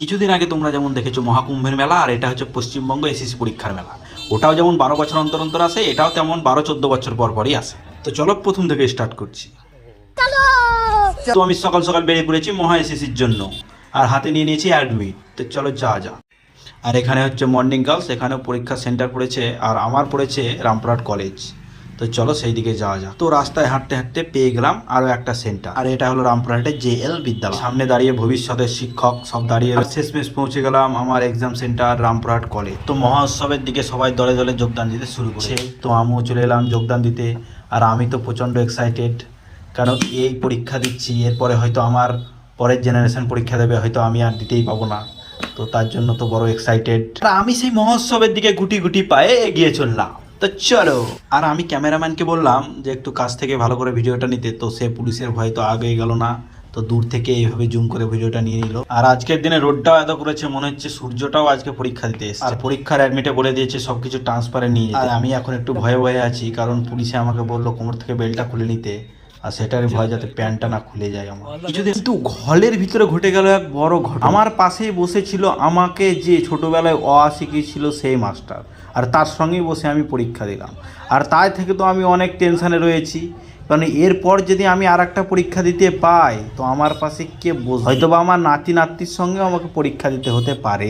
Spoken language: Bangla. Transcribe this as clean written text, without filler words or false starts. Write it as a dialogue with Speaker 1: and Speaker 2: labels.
Speaker 1: কিছুদিন আগে তোমরা যেমন দেখেছো মহাকুম্ভের মেলা, আর এটা হচ্ছে পশ্চিমবঙ্গ এসএসসি পরীক্ষার মেলা। ওটাও যেমন 12 বছর অন্তর অন্তর আসে, এটাও তেমন 12-14 বছর পর পরই আসে। তো চলো প্রথম থেকে স্টার্ট করছি। তো আমি সকাল সকাল বেরিয়ে পড়েছি মহা এসএসসির জন্য, আর হাতে নিয়ে নিয়েছি অ্যাডমিট। তো চলো যা যা। আর এখানে হচ্ছে মর্নিং গার্লস, এখানেও পরীক্ষা সেন্টার পড়েছে, আর আমার পড়েছে রামপুরহাট কলেজ। তো চলো সেই দিকে যাওয়া যাক। তো রাস্তায় হাঁটতে হাঁটতে পেয়ে গেলাম আরো একটা সেন্টার, আর এটা হলো রামপুরহাটের জেএল বিদ্যালয়। সামনে দাঁড়িয়ে ভবিষ্যতের শিক্ষক সব দাঁড়িয়ে, শেষমেশ পৌঁছে গেলাম আমার এক্সাম সেন্টার রামপুরহাট কলেজ। তো মহোৎসবের দিকে সবাই দলে দলে যোগদান দিতে শুরু করেছে। তো আমিও চলে এলাম যোগদান দিতে, আর আমি তো প্রচণ্ড এক্সাইটেড, কারণ এই পরীক্ষা দিচ্ছি, এরপরে হয়তো আমার পরের জেনারেশন পরীক্ষা দেবে, হয়তো আমি আর দিতেই পাবো না। তো তার জন্য তো বড় এক্সাইটেড। আর আমি সেই মহোৎসবের দিকে গুটি গুটি পায়ে এগিয়ে চললাম। তো চলো। আর আমি ক্যামেরাম্যানকে বললাম যে একটু কাছ থেকে ভালো করে ভিডিওটা নিতে, তো সে পুলিশের ভয় তো আগে গেল না, তো দূর থেকে এইভাবে জুম করে ভিডিওটা নিয়ে নিল। আর আজকের দিনে রোডটাও এত করেছে, মনে হচ্ছে সূর্যটাও আজকে পরীক্ষা দিতে এসেছে। আর পরীক্ষার অ্যাডমিটে বলে দিয়েছে সবকিছু ট্রান্সফারে নিয়ে যেতে। আর আমি এখন একটু ভয়ে ভয়ে আছি, কারণ পুলিশে আমাকে বললো কোমর থেকে বেল্টটা খুলে নিতে, আর সেটার ভয় যাতে প্যান্টটা না খুলে যায় আমার কিছুদিন। কিন্তু হলের ভিতরে ঘটে গেল এক বড় ঘটনা। আমার পাশেই বসেছিল আমাকে যে ছোটবেলায় শিখিয়েছিল সেই মাস্টার, আর তার সঙ্গেই বসে আমি পরীক্ষা দিলাম। আর তাই থেকে তো আমি অনেক টেনশানে রয়েছি, কারণ এরপর যদি আমি আর একটা পরীক্ষা দিতে পাই, তো আমার পাশে কে বসে, হয়তো বা আমার নাতি নাতনির সঙ্গেও আমাকে পরীক্ষা দিতে হতে পারে।